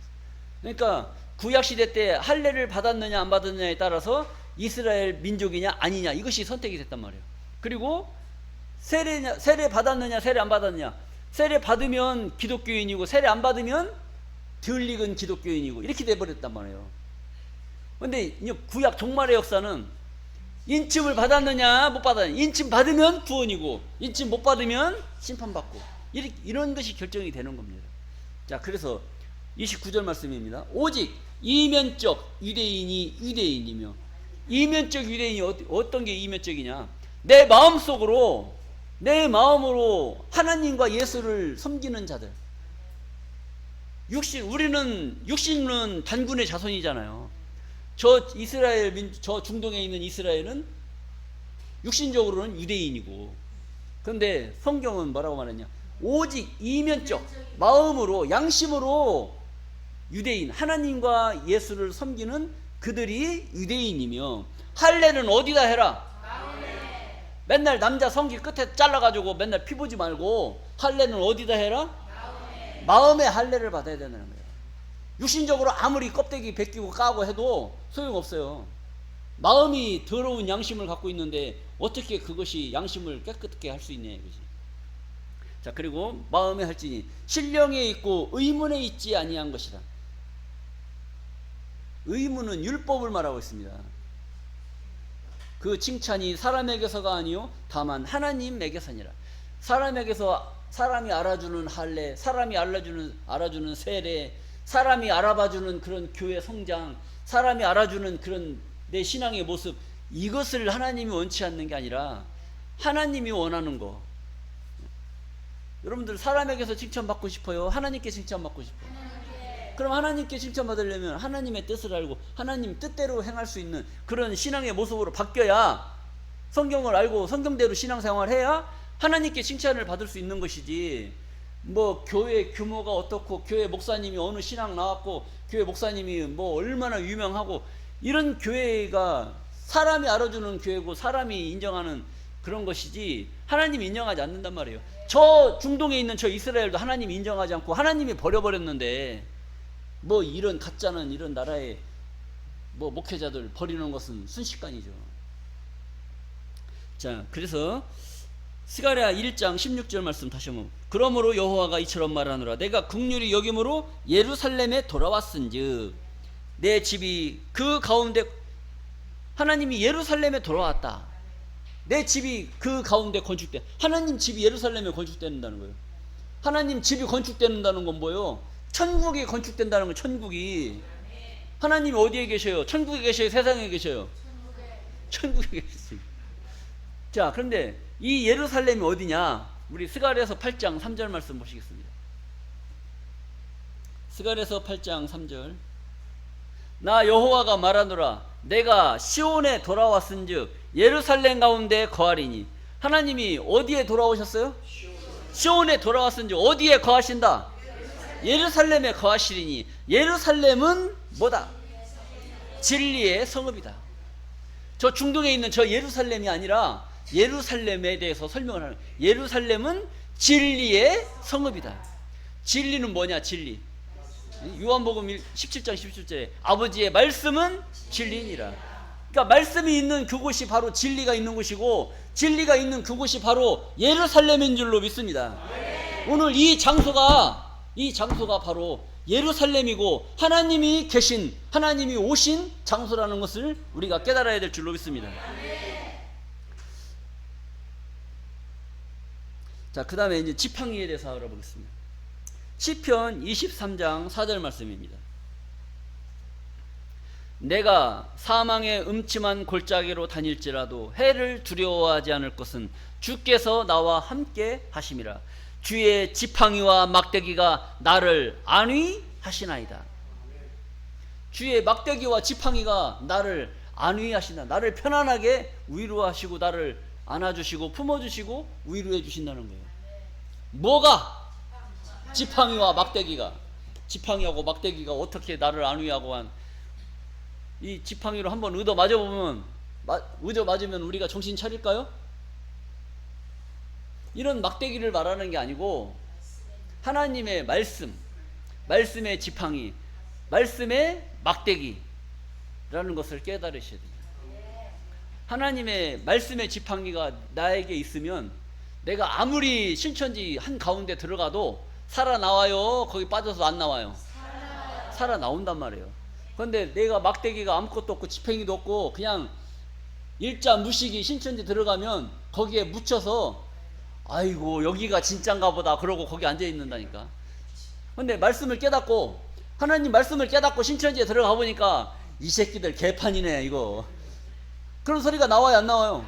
그러니까 구약 시대 때 할례를 받았느냐 안 받았느냐에 따라서 이스라엘 민족이냐 아니냐, 이것이 선택이 됐단 말이에요. 그리고 세례 받았느냐 세례 안 받았느냐, 세례 받으면 기독교인이고 세례 안 받으면 덜 익은 기독교인이고, 이렇게 돼버렸단 말이에요. 근데 구약 종말의 역사는 인침을 받았느냐 못 받았느냐, 인침 받으면 구원이고 인침 못 받으면 심판받고, 이런 것이 결정이 되는 겁니다. 자, 그래서 29절 말씀입니다. 오직 이면적 유대인이 유대인이며, 이면적 유대인이 어떤 게 이면적이냐? 내 마음으로 하나님과 예수를 섬기는 자들. 우리는 육신은 단군의 자손이잖아요. 저 중동에 있는 이스라엘은 육신적으로는 유대인이고, 그런데 성경은 뭐라고 말했냐? 오직 이면적, 마음으로, 양심으로 유대인, 하나님과 예수를 섬기는 그들이 유대인이며, 할례는 어디다 해라? 맨날 남자 성기 끝에 잘라가지고 맨날 피 보지 말고 할례는 어디다 해라? 마음에 할례를 받아야 된다는 거예요. 육신적으로 아무리 껍데기 벗기고 까고 해도 소용없어요. 마음이 더러운 양심을 갖고 있는데 어떻게 그것이 양심을 깨끗하게 할 수 있냐 이거지. 자, 그리고 마음에 할지니 신령에 있고 의문에 있지 아니한 것이다. 의문은 율법을 말하고 있습니다. 그 칭찬이 사람에게서가 아니요 다만 하나님에게서니라. 사람에게서, 사람이 알아주는 할례, 사람이 알아주는 세례, 사람이 알아봐주는 그런 교회 성장, 사람이 알아주는 그런 내 신앙의 모습, 이것을 하나님이 원치 않는 게 아니라 하나님이 원하는 거. 여러분들 사람에게서 칭찬받고 싶어요? 하나님께 칭찬받고 싶어요? 그럼 하나님께 칭찬받으려면 하나님의 뜻을 알고 하나님 뜻대로 행할 수 있는 그런 신앙의 모습으로 바뀌어야, 성경을 알고 성경대로 신앙생활을 해야 하나님께 칭찬을 받을 수 있는 것이지, 뭐 교회 규모가 어떻고 교회 목사님이 어느 신앙 나왔고 교회 목사님이 뭐 얼마나 유명하고, 이런 교회가 사람이 알아주는 교회고 사람이 인정하는 그런 것이지 하나님이 인정하지 않는단 말이에요. 저 중동에 있는 저 이스라엘도 하나님이 인정하지 않고 하나님이 버려버렸는데, 뭐 이런 가짜는 이런 나라의 뭐 목회자들 버리는 것은 순식간이죠. 자, 그래서 스가랴 1장 16절 말씀 다시 한번. 그러므로 여호와가 이처럼 말하노라. 내가 긍휼히 여김으로 예루살렘에 돌아왔은즉 내 집이 그 가운데, 하나님이 예루살렘에 돌아왔다. 내 집이 그 가운데 건축돼. 하나님 집이 예루살렘에 건축된다는 거예요. 하나님 집이 건축된다는 건 뭐예요? 천국이 건축된다는 거예요. 천국이. 하나님이 어디에 계셔요? 천국에 계셔요? 세상에 계셔요? 천국에 계십니다. 자, 그런데 이 예루살렘이 어디냐? 우리 스가랴서 8장 3절 말씀 보시겠습니다. 스가랴서 8장 3절. 나 여호와가 말하노라. 내가 시온에 돌아왔은즉 예루살렘 가운데 거하리니. 하나님이 어디에 돌아오셨어요? 시온에 돌아왔은즉 어디에 거하신다? 예루살렘에 거하시리니. 예루살렘은 뭐다? 진리의 성읍이다. 저 중동에 있는 저 예루살렘이 아니라 예루살렘에 대해서 설명을 하는, 예루살렘은 진리의 성읍이다. 진리는 뭐냐? 진리. 요한복음 17장 17절에 아버지의 말씀은 진리니라. 그러니까 말씀이 있는 그곳이 바로 진리가 있는 곳이고, 진리가 있는 그곳이 바로 예루살렘인 줄로 믿습니다. 오늘 이 장소가 바로 예루살렘이고 하나님이 계신, 하나님이 오신 장소라는 것을 우리가 깨달아야 될 줄로 믿습니다. 자, 그 다음에 이제 지팡이에 대해서 알아보겠습니다. 시편 23장 4절 말씀입니다. 내가 사망의 음침한 골짜기로 다닐지라도 해를 두려워하지 않을 것은 주께서 나와 함께 하심이라. 주의 지팡이와 막대기가 나를 안위하시나이다. 주의 막대기와 지팡이가 나를 안위하신다. 나를 편안하게 위로하시고 나를 안아주시고 품어주시고 위로해 주신다는 거예요. 뭐가? 지팡이와 막대기가. 지팡이하고 막대기가 어떻게 나를 안위하고 한 이 지팡이로 한번 얻어 맞으면 우리가 정신 차릴까요? 이런 막대기를 말하는 게 아니고 하나님의 말씀, 말씀의 지팡이, 말씀의 막대기라는 것을 깨달으셔야 돼요. 하나님의 말씀의 지팡이가 나에게 있으면 내가 아무리 신천지 한가운데 들어가도 살아나와요? 거기 빠져서 안 나와요? 살아나온단 말이에요. 그런데 내가 막대기가 아무것도 없고 지팡이도 없고 그냥 일자 무식이 신천지 들어가면 거기에 묻혀서 아이고 여기가 진짠가 보다 그러고 거기 앉아 있는다니까. 근데 말씀을 깨닫고 하나님 말씀을 깨닫고 신천지에 들어가 보니까 이 새끼들 개판이네 이거 그런 소리가 나와요 안 나와요?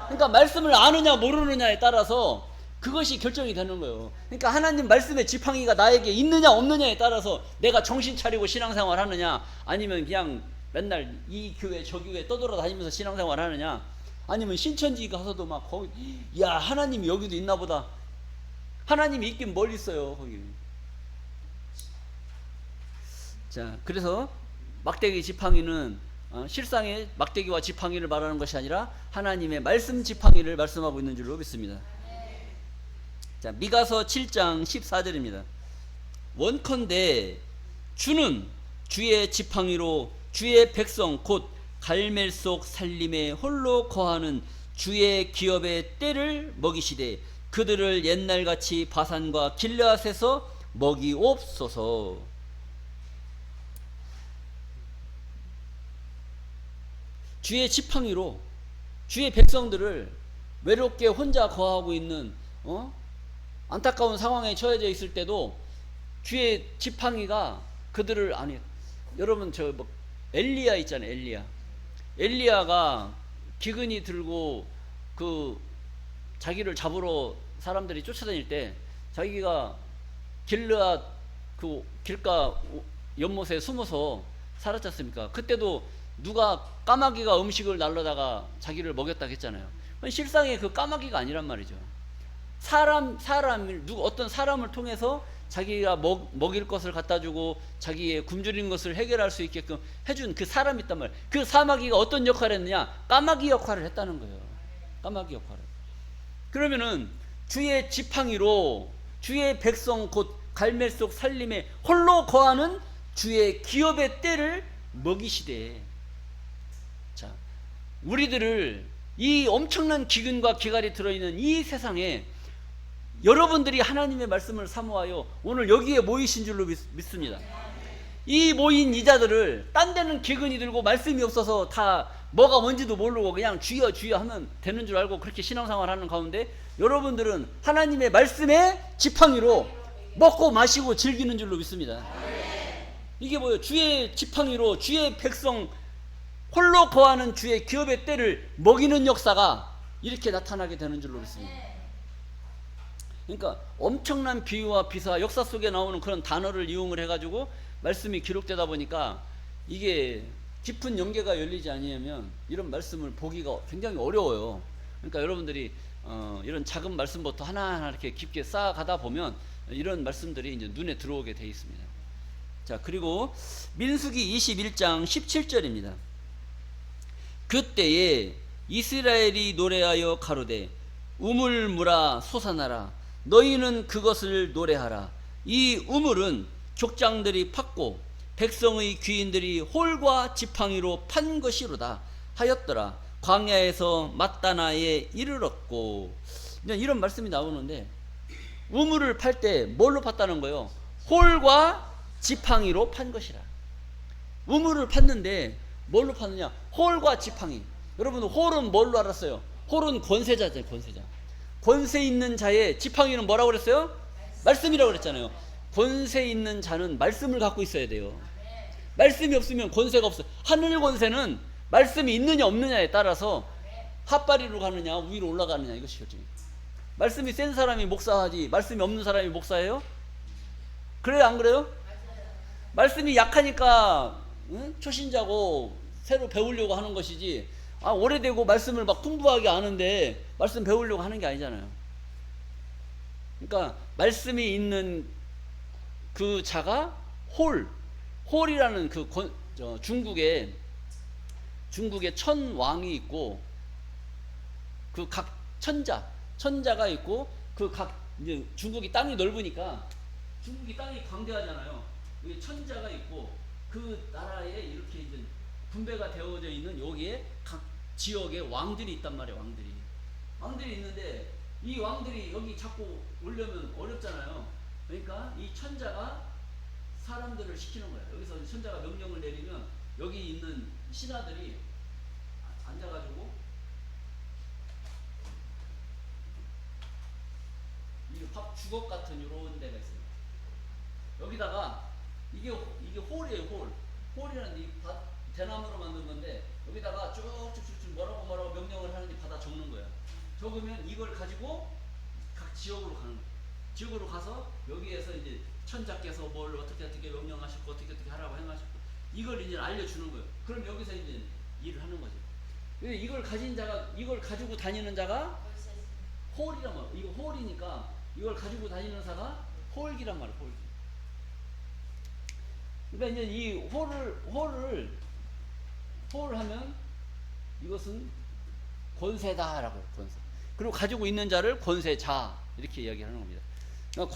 그러니까 말씀을 아느냐 모르느냐에 따라서 그것이 결정이 되는 거예요. 그러니까 하나님 말씀의 지팡이가 나에게 있느냐 없느냐에 따라서 내가 정신 차리고 신앙생활 하느냐 아니면 그냥 맨날 이 교회 저 교회 떠돌아다니면서 신앙생활 하느냐 아니면 신천지 가서도 막 거기 야 하나님이 여기도 있나 보다. 하나님이 있긴 뭘 있어요 거기. 자 그래서 막대기 지팡이는 실상의 막대기와 지팡이를 말하는 것이 아니라 하나님의 말씀 지팡이를 말씀하고 있는 줄로 믿습니다. 자 미가서 7장 14절입니다. 원컨대 주는 주의 지팡이로 주의 백성 곧 갈멜 속 살림에 홀로 거하는 주의 기업의 때를 먹이시되 그들을 옛날같이 바산과 길르앗에서 먹이옵소서. 주의 지팡이로 주의 백성들을 외롭게 혼자 거하고 있는 안타까운 상황에 처해져 있을 때도 주의 지팡이가 그들을 아니 여러분 저 뭐 엘리야 있잖아요. 엘리야가 기근이 들고 그 자기를 잡으러 사람들이 쫓아다닐 때 자기가 길르앗 그 길가 연못에 숨어서 살았지 않습니까? 그때도 누가 까마귀가 음식을 날려다가 자기를 먹였다고 했잖아요. 실상의 그 까마귀가 아니란 말이죠. 어떤 사람을 통해서 자기가 먹일 것을 갖다 주고 자기의 굶주린 것을 해결할 수 있게끔 해준 그 사람이 있단 말이에요. 그 사마귀가 어떤 역할을 했느냐? 까마귀 역할을 했다는 거예요. 까마귀 역할을. 그러면은 주의 지팡이로 주의 백성 곧 갈멜 속 살림에 홀로 거하는 주의 기업의 때를 먹이시되. 자, 우리들을 이 엄청난 기근과 기갈이 들어있는 이 세상에 여러분들이 하나님의 말씀을 사모하여 오늘 여기에 모이신 줄로 믿습니다. 이 모인 이자들을 딴 데는 기근이 들고 말씀이 없어서 다 뭐가 뭔지도 모르고 그냥 주여 주여 하면 되는 줄 알고 그렇게 신앙생활 하는 가운데 여러분들은 하나님의 말씀의 지팡이로 먹고 마시고 즐기는 줄로 믿습니다. 이게 뭐예요? 주의 지팡이로 주의 백성 홀로 거하는 주의 기업의 때를 먹이는 역사가 이렇게 나타나게 되는 줄로 믿습니다. 그러니까 엄청난 비유와 비사 역사 속에 나오는 그런 단어를 이용을 해가지고 말씀이 기록되다 보니까 이게 깊은 영계가 열리지 아니하면 이런 말씀을 보기가 굉장히 어려워요. 그러니까 여러분들이 이런 작은 말씀부터 하나하나 이렇게 깊게 쌓아가다 보면 이런 말씀들이 이제 눈에 들어오게 돼 있습니다. 자 그리고 민수기 21장 17절입니다. 그때에 이스라엘이 노래하여 가로되 우물물아 솟아나라 너희는 그것을 노래하라. 이 우물은 족장들이 팠고 백성의 귀인들이 홀과 지팡이로 판 것이로다 하였더라. 광야에서 맞다나에 이르렀고. 이런 말씀이 나오는데 우물을 팔 때 뭘로 팠다는 거예요? 홀과 지팡이로 판 것이라. 우물을 팠는데 뭘로 팠느냐? 홀과 지팡이. 여러분 홀은 뭘로 알았어요? 홀은 권세자죠. 권세 있는 자의 지팡이는 뭐라고 그랬어요? 말씀이라고 그랬잖아요. 권세 있는 자는 말씀을 갖고 있어야 돼요. 말씀이 없으면 권세가 없어요. 하늘 권세는 말씀이 있느냐 없느냐에 따라서 핫바리로 가느냐 위로 올라가느냐 이것이 결정이에요. 말씀이 센 사람이 목사하지 말씀이 없는 사람이 목사예요? 그래요 안 그래요? 말씀이 약하니까 응? 초신자고 새로 배우려고 하는 것이지, 오래되고 말씀을 막 풍부하게 아는데 말씀 배우려고 하는 게 아니잖아요. 그러니까 말씀이 있는 그 자가 홀이라는 중국의 천왕이 있고, 그 각 천자가 있고, 그 각 이제 중국이 땅이 넓으니까 중국이 땅이 광대하잖아요. 여기 천자가 있고, 그 나라에 이렇게 이제 분배가 되어져 있는 여기에 각 지역에 왕들이 있단 말이에요. 왕들이 있는데 이 왕들이 여기 자꾸 오려면 어렵잖아요. 그러니까 이 천자가 사람들을 시키는 거예요. 여기서 천자가 명령을 내리면 여기 있는 신하들이 앉아가지고 이 주걱 같은 이런 데가 있습니다. 여기다가 이게 홀이에요. 홀이라는 이 대나무로 만든 건데 여기다가 쭉쭉쭉 뭐라고 명령을 하는지 받아 적는 거예요. 적으면 이걸 가지고 각 지역으로 가는 거예요. 지역으로 가서 여기에서 이제 천자께서 뭘 어떻게 명령하셨고 어떻게 하라고 행하셨고 이걸 이제 알려주는 거예요. 그럼 여기서 이제 일을 하는 거죠. 이걸 가진 자가, 이걸 가지고 다니는 자가 홀이란 말이에요. 이거 홀이니까 이걸 가지고 다니는 자가 홀기란 말이에요. 홀기. 그러니까 이제 이 홀을 하면 이것은 권세다라고 해요. 권세. 그리고 가지고 있는 자를 권세자 이렇게 이야기하는 겁니다. 그러니까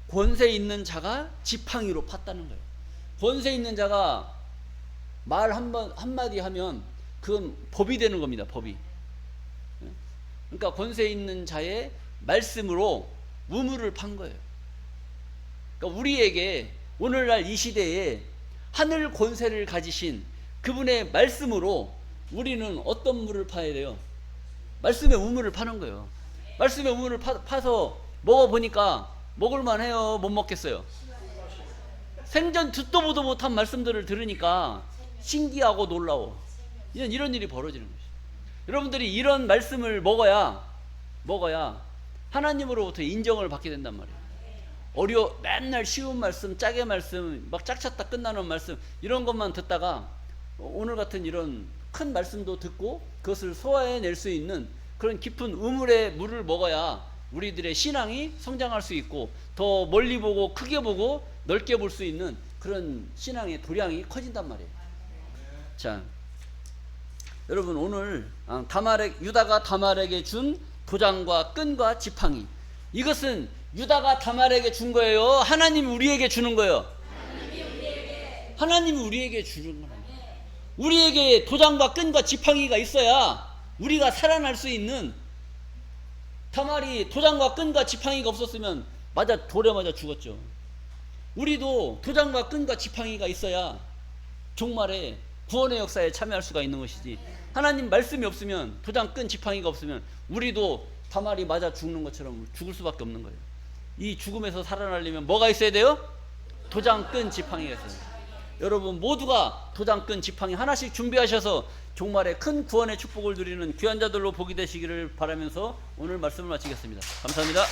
권세 있는 자가 지팡이로 팠다는 거예요. 권세 있는 자가 말 한마디 하면 그건 법이 되는 겁니다. 법이. 그러니까 권세 있는 자의 말씀으로 우물을 판 거예요. 그러니까 우리에게 오늘날 이 시대에 하늘 권세를 가지신 그분의 말씀으로 우리는 어떤 물을 파야 돼요? 말씀의 우물을 파는 거예요. 말씀의 우물을 파서 먹어보니까 먹을만 해요? 못 먹겠어요? 생전 듣도 보도 못한 말씀들을 들으니까 신기하고 놀라워. 이런 일이 벌어지는 것이죠. 여러분들이 이런 말씀을 먹어야 하나님으로부터 인정을 받게 된단 말이에요. 맨날 쉬운 말씀, 짝의 말씀, 막 짝쳤다 끝나는 말씀, 이런 것만 듣다가 오늘 같은 이런 큰 말씀도 듣고 그것을 소화해낼 수 있는 그런 깊은 우물의 물을 먹어야 우리들의 신앙이 성장할 수 있고 더 멀리 보고 크게 보고 넓게 볼 수 있는 그런 신앙의 도량이 커진단 말이에요. 자, 여러분 오늘 유다가 다말에게 준 도장과 끈과 지팡이, 이것은 유다가 다말에게 준 거예요? 하나님이 우리에게 주는 거예요? 하나님이 우리에게 주는 거예요. 우리에게 도장과 끈과 지팡이가 있어야 우리가 살아날 수 있는. 다말이 도장과 끈과 지팡이가 없었으면 돌에 맞아 죽었죠. 우리도 도장과 끈과 지팡이가 있어야 종말에 구원의 역사에 참여할 수가 있는 것이지, 하나님 말씀이 없으면, 도장, 끈, 지팡이가 없으면 우리도 다말이 맞아 죽는 것처럼 죽을 수밖에 없는 거예요. 이 죽음에서 살아나려면 뭐가 있어야 돼요? 도장, 끈, 지팡이가 있어야 돼요. 여러분 모두가 도장, 끈, 지팡이 하나씩 준비하셔서 종말에 큰 구원의 축복을 누리는 귀한 자들로 복이 되시기를 바라면서 오늘 말씀을 마치겠습니다. 감사합니다.